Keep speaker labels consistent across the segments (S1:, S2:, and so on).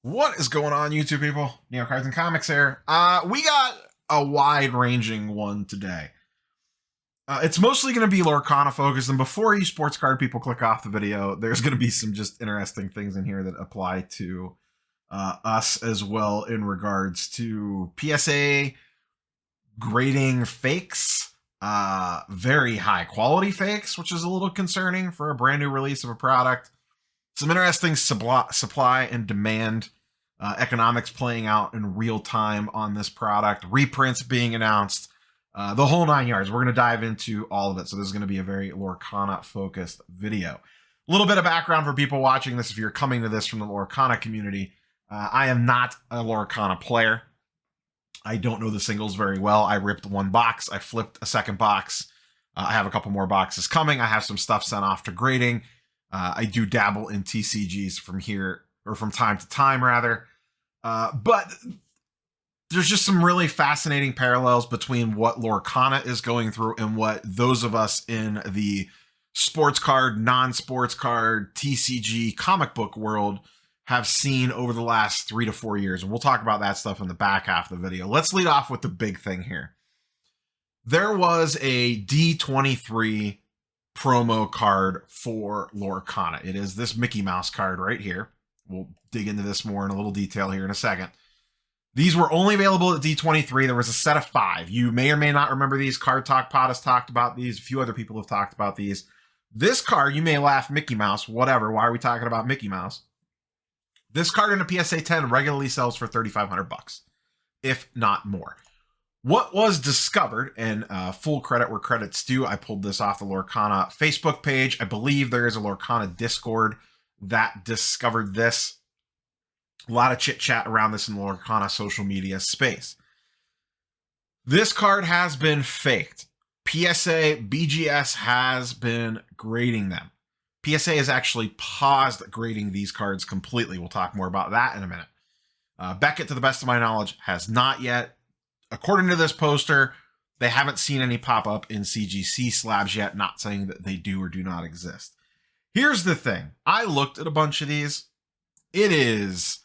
S1: What is going on, YouTube people? Neo Cards and Comics here. We got a wide-ranging one today. It's mostly going to be Lorcana focused, and before you sports card people click off the video, there's going to be some just interesting things in here that apply to us as well in regards to PSA grading fakes, very high quality fakes, which is a little concerning for a brand new release of a product. Some interesting supply and demand economics playing out in real time on this product, reprints being announced, the whole 9 yards. We're going to dive into all of it. So this is going to be a very Lorcana focused video. A little bit of background for people watching this. If you're coming to this from the Lorcana community, I am not a Lorcana player. I don't know the singles very well. I ripped one box. I flipped a second box. I have a couple more boxes coming. I have some stuff sent off to grading. I do dabble in TCGs from here, or from time to time, rather. But there's just some really fascinating parallels between what Lorcana is going through and what those of us in the sports card, non-sports card, TCG, comic book world have seen over the last 3 to 4 years. And we'll talk about that stuff in the back half of the video. Let's lead off with the big thing here. There was a D23 promo card for Lorcana. It is this Mickey Mouse card right here. We'll dig into this more in a little detail here in a second. These were only available at D23. There was a set of 5. You may or may not remember these. Card Talk Pod has talked about these. A few other people have talked about these. This card, you may laugh, Mickey Mouse, whatever. Why are we talking about Mickey Mouse? This card in a PSA 10 regularly sells for $3,500, if not more. What was discovered, and full credit where credit's due, I pulled this off the Lorcana Facebook page. I believe there is a Lorcana Discord that discovered this. A lot of chit-chat around this in the Lorcana social media space. This card has been faked. PSA, BGS has been grading them. PSA has actually paused grading these cards completely. We'll talk more about that in a minute. Beckett, to the best of my knowledge, has not yet. According to this poster, they haven't seen any pop up in CGC slabs yet, not saying that they do or do not exist. Here's the thing. I looked at a bunch of these. It is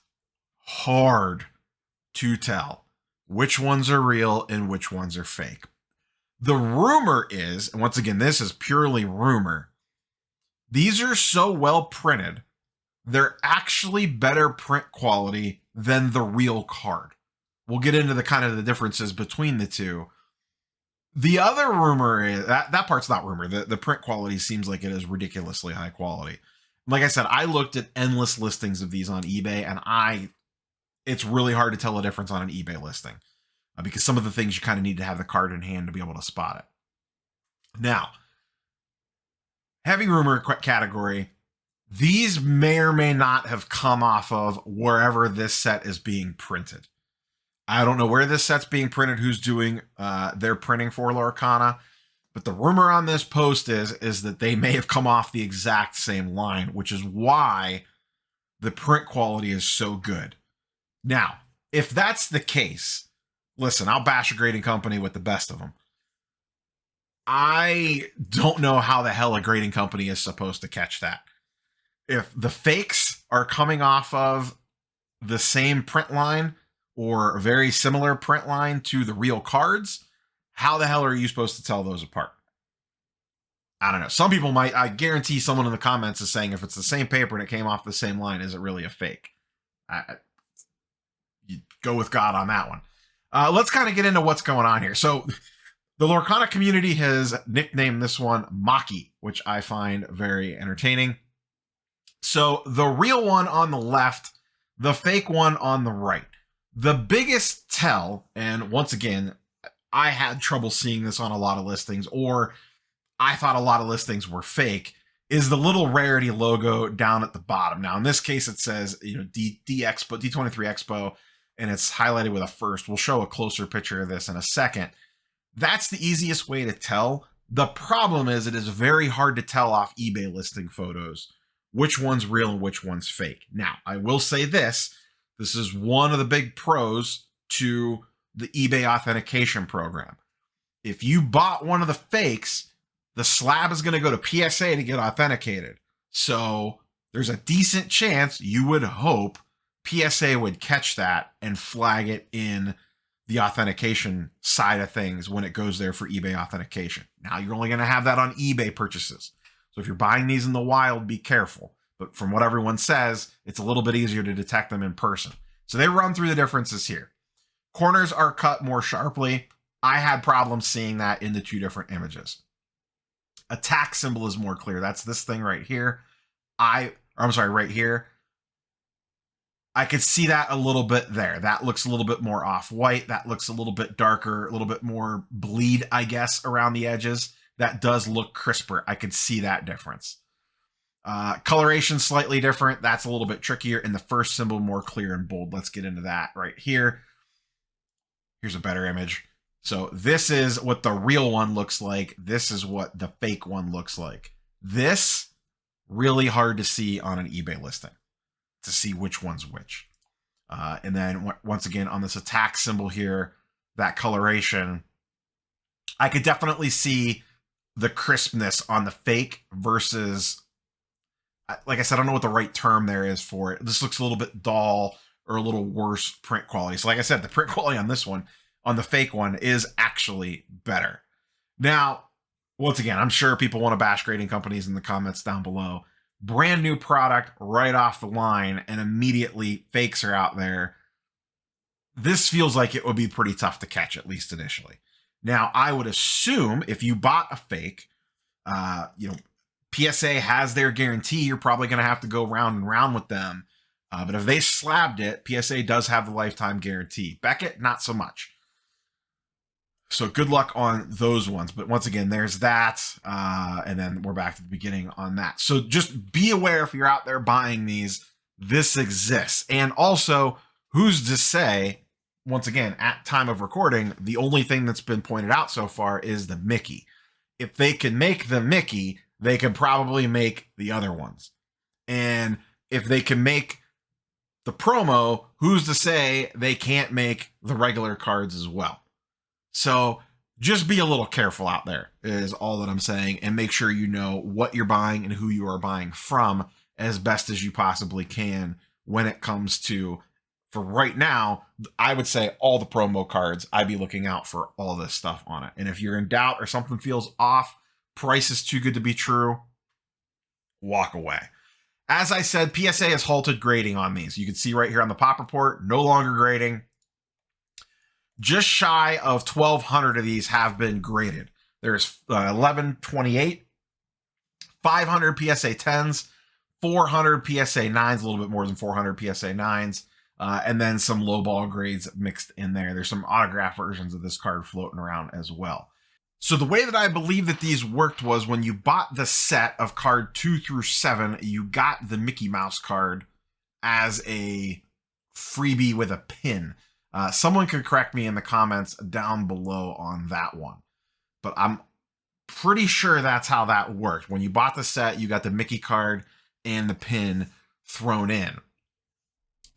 S1: hard to tell which ones are real and which ones are fake. The rumor is, and once again, this is purely rumor, these are so well printed, they're actually better print quality than the real card. We'll get into the kind of the differences between the two. The other rumor is that part's not rumor. The print quality seems like it is ridiculously high quality. Like I said, I looked at endless listings of these on eBay, and it's really hard to tell a difference on an eBay listing because some of the things you kind of need to have the card in hand to be able to spot it. Now, heavy rumor category. These may or may not have come off of wherever this set is being printed. I don't know where this set's being printed, who's doing their printing for Lorcana, but the rumor on this post is that they may have come off the exact same line, which is why the print quality is so good. Now, if that's the case, listen, I'll bash a grading company with the best of them. I don't know how the hell a grading company is supposed to catch that. If the fakes are coming off of the same print line, or a very similar print line to the real cards, how the hell are you supposed to tell those apart? I don't know. Some people might. I guarantee someone in the comments is saying if it's the same paper and it came off the same line, is it really a fake? You go with God on that one. Let's kind of get into what's going on here. So the Lorcana community has nicknamed this one Maki, which I find very entertaining. So the real one on the left, the fake one on the right. The biggest tell, and once again, I had trouble seeing this on a lot of listings, or I thought a lot of listings were fake, is the little rarity logo down at the bottom. Now, in this case, it says, D23 Expo, and it's highlighted with a first. We'll show a closer picture of this in a second. That's the easiest way to tell. The problem is it is very hard to tell off eBay listing photos which one's real and which one's fake. Now, I will say this. This is one of the big pros to the eBay authentication program. If you bought one of the fakes, the slab is going to go to PSA to get authenticated. So there's a decent chance, you would hope, PSA would catch that and flag it in the authentication side of things when it goes there for eBay authentication. Now you're only going to have that on eBay purchases. So if you're buying these in the wild, be careful. But from what everyone says, it's a little bit easier to detect them in person. So they run through the differences here. Corners are cut more sharply. I had problems seeing that in the two different images. Attack symbol is more clear. That's this thing right here. Right here. I could see that a little bit there. That looks a little bit more off-white. That looks a little bit darker, a little bit more bleed, I guess, around the edges. That does look crisper. I could see that difference. Coloration slightly different. That's a little bit trickier. And the first symbol more clear and bold. Let's get into that right here. Here's a better image. So this is what the real one looks like. This is what the fake one looks like. This, really hard to see on an eBay listing, to see which one's which. And then once again, on this attack symbol here, that coloration, I could definitely see the crispness on the fake versus, like I said, I don't know what the right term there is for it. This looks a little bit dull or a little worse print quality. So like I said, the print quality on this one, on the fake one, is actually better. Now, once again, I'm sure people want to bash grading companies in the comments down below. Brand new product right off the line, and immediately fakes are out there. This feels like it would be pretty tough to catch, at least initially. Now, I would assume if you bought a fake, PSA has their guarantee. You're probably going to have to go round and round with them. But if they slabbed it, PSA does have the lifetime guarantee. Beckett, not so much. So good luck on those ones. But once again, there's that. And then we're back to the beginning on that. So just be aware if you're out there buying these, this exists. And also, who's to say, once again, at time of recording, the only thing that's been pointed out so far is the Mickey. If they can make the Mickey, they can probably make the other ones. And if they can make the promo, who's to say they can't make the regular cards as well? So just be a little careful out there is all that I'm saying, and make sure you know what you're buying and who you are buying from as best as you possibly can when it comes to, for right now, I would say all the promo cards, I'd be looking out for all this stuff on it. And if you're in doubt or something feels off, price is too good to be true, walk away. As I said, PSA has halted grading on these. You can see right here on the pop report, no longer grading. Just shy of 1,200 of these have been graded. There's 1128, 500 PSA 10s, 400 PSA 9s, a little bit more than 400 PSA 9s, and then some lowball grades mixed in there. There's some autograph versions of this card floating around as well. So the way that I believe that these worked was when you bought the set of card 2 through 7, you got the Mickey Mouse card as a freebie with a pin. Someone could correct me in the comments down below on that one, but I'm pretty sure that's how that worked. When you bought the set, you got the Mickey card and the pin thrown in.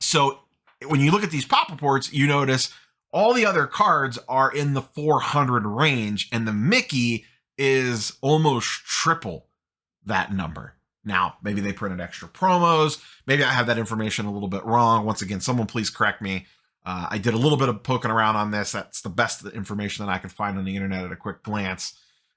S1: So when you look at these pop reports, you notice all the other cards are in the 400 range, and the Mickey is almost triple that number. Now, maybe they printed extra promos. Maybe I have that information a little bit wrong. Once again, someone please correct me. I did a little bit of poking around on this. That's the best information that I could find on the internet at a quick glance,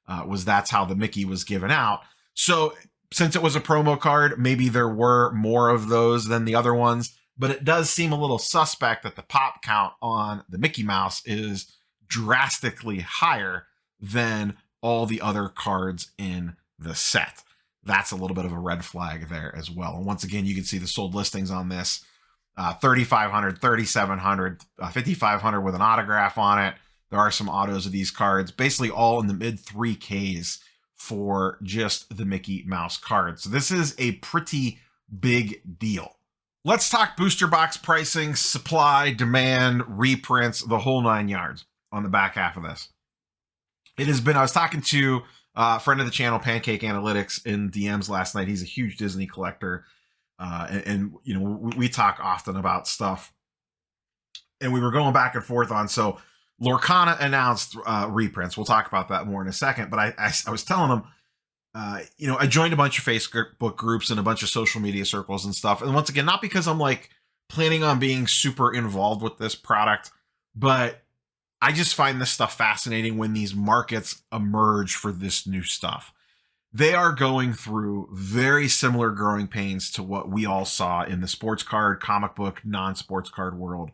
S1: that's how the Mickey was given out. So since it was a promo card, maybe there were more of those than the other ones, but it does seem a little suspect that the pop count on the Mickey Mouse is drastically higher than all the other cards in the set. That's a little bit of a red flag there as well. And once again, you can see the sold listings on this. 3,500, 3,700, 5,500 with an autograph on it. There are some autos of these cards, basically all in the mid 3Ks for just the Mickey Mouse cards. So this is a pretty big deal. Let's talk booster box pricing, supply, demand, reprints, the whole 9 yards on the back half of this. It has been, I was talking to a friend of the channel, Pancake Analytics, in DMs last night. He's a huge Disney collector. And you know, we talk often about stuff, and we were going back and forth on, so Lorcana announced reprints. We'll talk about that more in a second, but I was telling him, I joined a bunch of Facebook groups and a bunch of social media circles and stuff. And once again, not because I'm like planning on being super involved with this product, but I just find this stuff fascinating when these markets emerge for this new stuff. They are going through very similar growing pains to what we all saw in the sports card, comic book, non-sports card world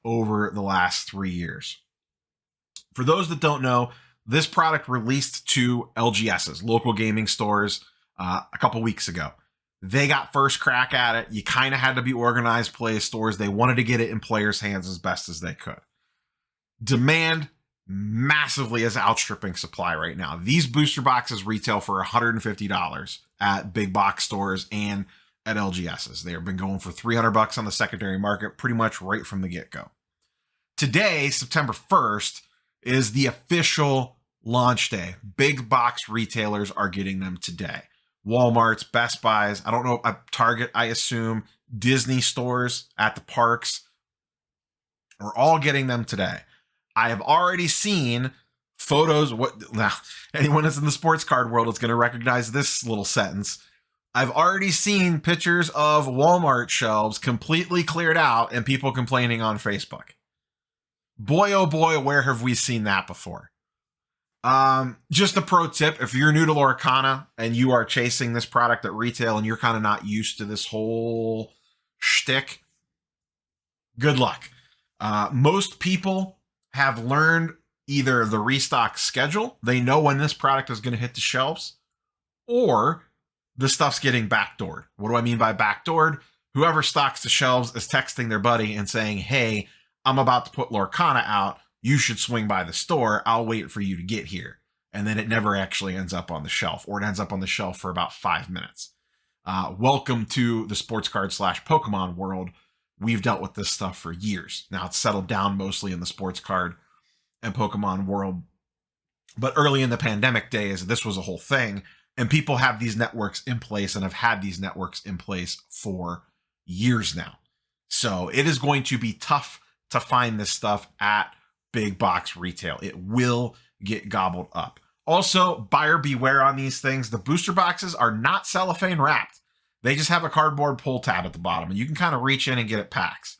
S1: over the last 3 years. For those that don't know, this product released to LGSs, local gaming stores, a couple weeks ago. They got first crack at it. You kind of had to be organized play stores. They wanted to get it in players' hands as best as they could. Demand massively is outstripping supply right now. These booster boxes retail for $150 at big box stores and at LGSs. They have been going for $300 on the secondary market pretty much right from the get-go. Today, September 1st, is the official launch day. Big box retailers are getting them today. Walmart's, Best Buys, I don't know, Target, I assume, Disney stores at the parks are all getting them today. I have already seen photos. Now, anyone that's in the sports card world is going to recognize this little sentence. I've already seen pictures of Walmart shelves completely cleared out and people complaining on Facebook. Boy, oh boy, where have we seen that before? Just a pro tip, if you're new to Lorcana and you are chasing this product at retail and you're kind of not used to this whole shtick, good luck. Most people have learned either the restock schedule, they know when this product is going to hit the shelves, or the stuff's getting backdoored. What do I mean by backdoored? Whoever stocks the shelves is texting their buddy and saying, hey, I'm about to put Lorcana out. You should swing by the store. I'll wait for you to get here. And then it never actually ends up on the shelf, or it ends up on the shelf for about 5 minutes. Welcome to the sports card / Pokemon world. We've dealt with this stuff for years. Now it's settled down mostly in the sports card and Pokemon world. But early in the pandemic days, this was a whole thing. And people have these networks in place and have had these networks in place for years now. So it is going to be tough to find this stuff at big box retail. It will get gobbled up. Also, buyer beware on these things. The booster boxes are not cellophane wrapped. They just have a cardboard pull tab at the bottom, and you can kind of reach in and get it packs.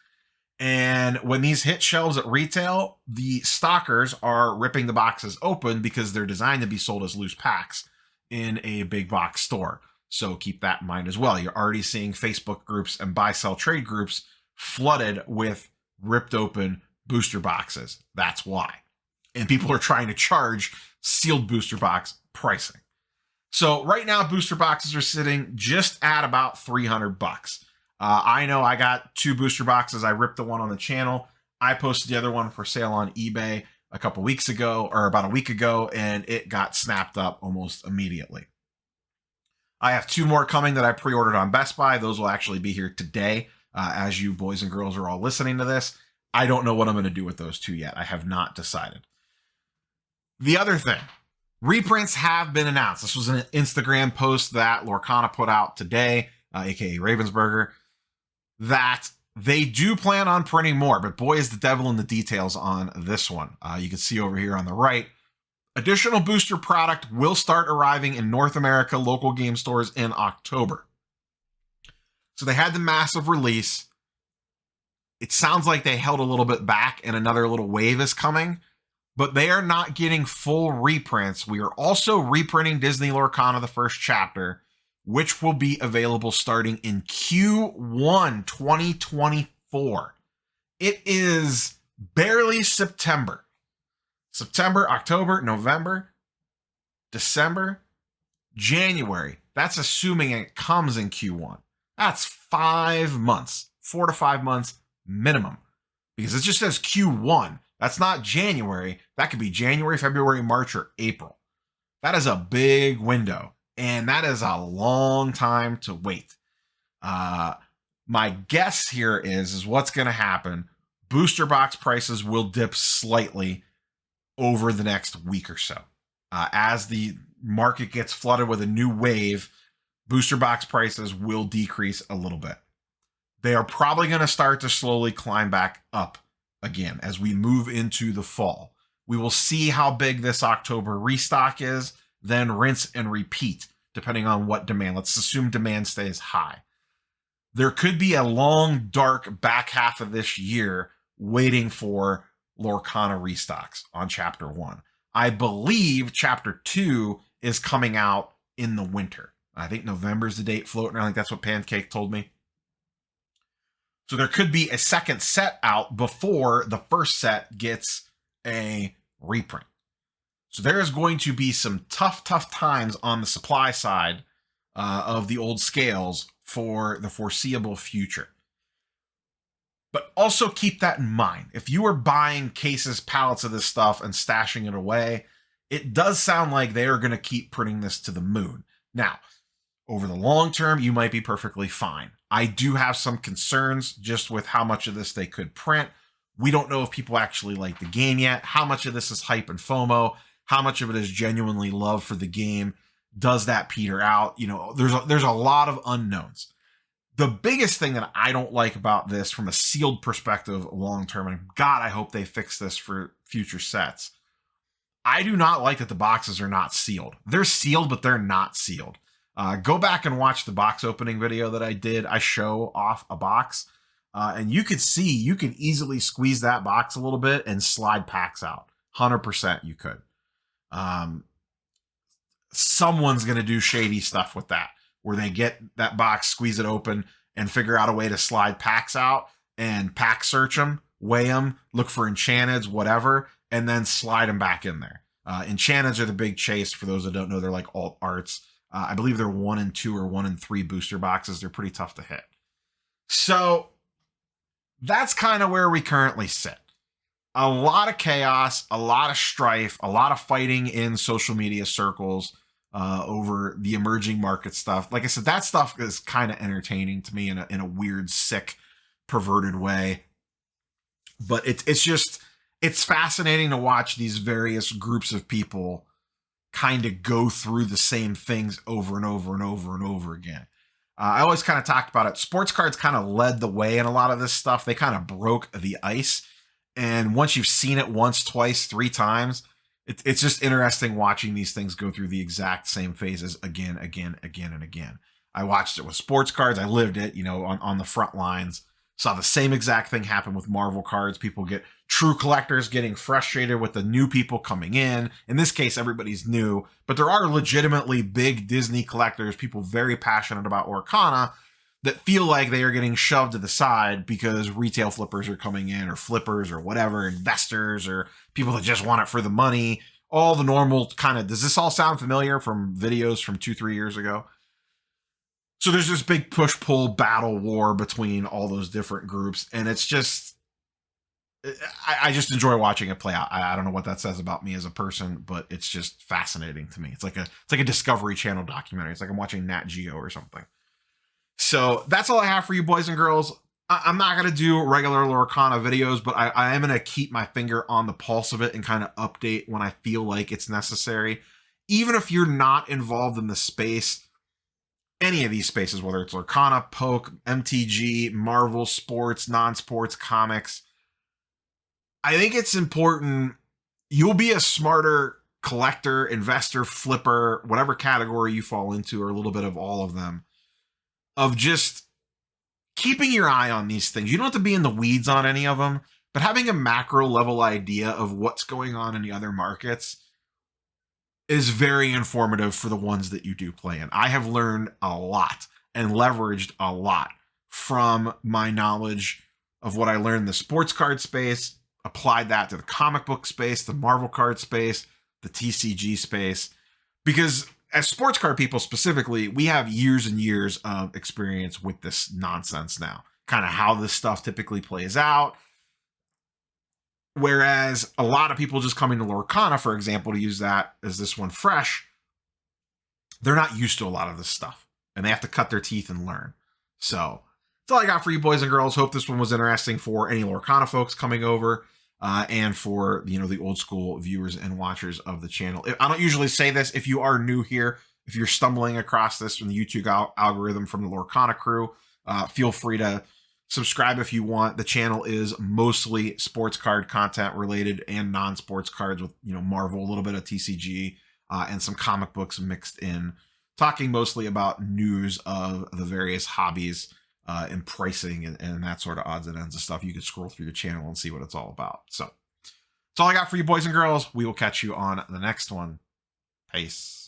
S1: And when these hit shelves at retail, the stockers are ripping the boxes open because they're designed to be sold as loose packs in a big box store. So keep that in mind as well. You're already seeing Facebook groups and buy-sell trade groups flooded with ripped open booster boxes. That's why. And people are trying to charge sealed booster box pricing. So right now, booster boxes are sitting just at about $300. I know I got 2 booster boxes. I ripped the one on the channel. I posted the other one for sale on eBay a couple weeks ago, or about a week ago, and it got snapped up almost immediately. I have 2 more coming that I pre-ordered on Best Buy. Those will actually be here today. As you boys and girls are all listening to this, I don't know what I'm going to do with those 2 yet. I have not decided. The other thing, reprints have been announced. This was an Instagram post that Lorcana put out today, aka Ravensburger, that they do plan on printing more, but boy is the devil in the details on this one. You can see over here on the right, additional booster product will start arriving in North America local game stores in October. So they had the massive release. It sounds like they held a little bit back and another little wave is coming, but they are not getting full reprints. We are also reprinting Disney Lorcana, the first chapter, which will be available starting in Q1 2024. It is barely September. September, October, November, December, January. That's assuming it comes in Q1. That's 5 months, 4 to 5 months minimum, because it just says Q1. That's not January. That could be January, February, March, or April. That is a big window, and that is a long time to wait. My guess here is what's going to happen. Booster box prices will dip slightly over the next week or so. As the market gets flooded with a new wave, booster box prices will decrease a little bit. They are probably going to start to slowly climb back up again as we move into the fall. We will see how big this October restock is, then rinse and repeat depending on what demand. Let's assume demand stays high. there could be a long, dark back half of this year waiting for Lorcana restocks on Chapter 1. I believe Chapter 2 is coming out in the winter. I think November's the date floating. I think that's what Pancake told me. So there could be a second set out before the first set gets a reprint. So there is going to be some tough times on the supply side of the old scales for the foreseeable future. But also keep that in mind. If you are buying cases, pallets of this stuff and stashing it away, it does sound like they are going to keep printing this to the moon. Now, over the long term, you might be perfectly fine. I do have some concerns just with how much of this they could print. We don't know if people actually like the game yet. How much of this is hype and FOMO? How much of it is genuinely love for the game? Does that peter out? You know, there's a lot of unknowns. The biggest thing that I don't like about this from a sealed perspective long term, and God, I hope they fix this for future sets. I do not like that the boxes are not sealed. They're sealed, but they're not sealed. Go back and watch the box opening video that I did. I show off a box, and you could see you can easily squeeze that box a little bit and slide packs out. 100% you could. Someone's going to do shady stuff with that, where they get that box, squeeze it open, and figure out a way to slide packs out and pack search them, weigh them, look for enchanteds, whatever, and then slide them back in there. Enchanteds are the big chase. For those that don't know, they're like alt arts. I believe they're 1 and 2 or 1 and 3 booster boxes. They're pretty tough to hit. So that's kind of where we currently sit. A lot of chaos, a lot of strife, a lot of fighting in social media circles over the emerging market stuff. Like I said, that stuff is kind of entertaining to me in a weird, sick, perverted way. But it's fascinating to watch these various groups of people kind of go through the same things over and over and over and over again. I always kind of talked about it. Sports cards kind of led the way in a lot of this stuff. They kind of broke the ice. And once you've seen it once, twice, 3 times, it's just interesting watching these things go through the exact same phases again, and again. I watched it with sports cards. I lived it, on the front lines. Saw the same exact thing happen with Marvel cards. People get true collectors getting frustrated with the new people coming in. In this case, everybody's new, but there are legitimately big Disney collectors, people very passionate about Lorcana, that feel like they are getting shoved to the side because retail flippers are coming in, or flippers, or whatever, investors, or people that just want it for the money. All the normal kind of, does this all sound familiar from videos from 2-3 years ago? So there's this big push-pull battle war between all those different groups, and it's just, I just enjoy watching it play out. I don't know what that says about me as a person, but it's just fascinating to me. It's like a Discovery Channel documentary. It's like I'm watching Nat Geo or something. So that's all I have for you, boys and girls. I'm not going to do regular Lorcana videos, but I am going to keep my finger on the pulse of it and kind of update when I feel like it's necessary. Even if you're not involved in the space, any of these spaces, whether it's Lorcana, Poke, MTG, Marvel, sports, non-sports, comics, I think it's important. You'll be a smarter collector, investor, flipper, whatever category you fall into, or a little bit of all of them, of just keeping your eye on these things. You don't have to be in the weeds on any of them, but having a macro level idea of what's going on in the other markets is very informative for the ones that you do play in. I have learned a lot and leveraged a lot from my knowledge of what I learned in the sports card space, applied that to the comic book space, the Marvel card space, the TCG space, because as sports card people specifically, we have years and years of experience with this nonsense now, kind of how this stuff typically plays out. Whereas a lot of people just coming to Lorcana, for example, to use that as this one fresh, they're not used to a lot of this stuff, and they have to cut their teeth and learn. So that's all I got for you, boys and girls. Hope this one was interesting for any Lorcana folks coming over, and for the old school viewers and watchers of the channel. I don't usually say this. If you are new here, if you're stumbling across this from the YouTube algorithm from the Lorcana crew, feel free to subscribe if you want. The channel is mostly sports card content related and non-sports cards with Marvel, a little bit of TCG, and some comic books mixed in, talking mostly about news of the various hobbies and pricing and that sort of odds and ends of stuff, you can scroll through the channel and see what it's all about. So that's all I got for you, boys and girls. We will catch you on the next one. Peace.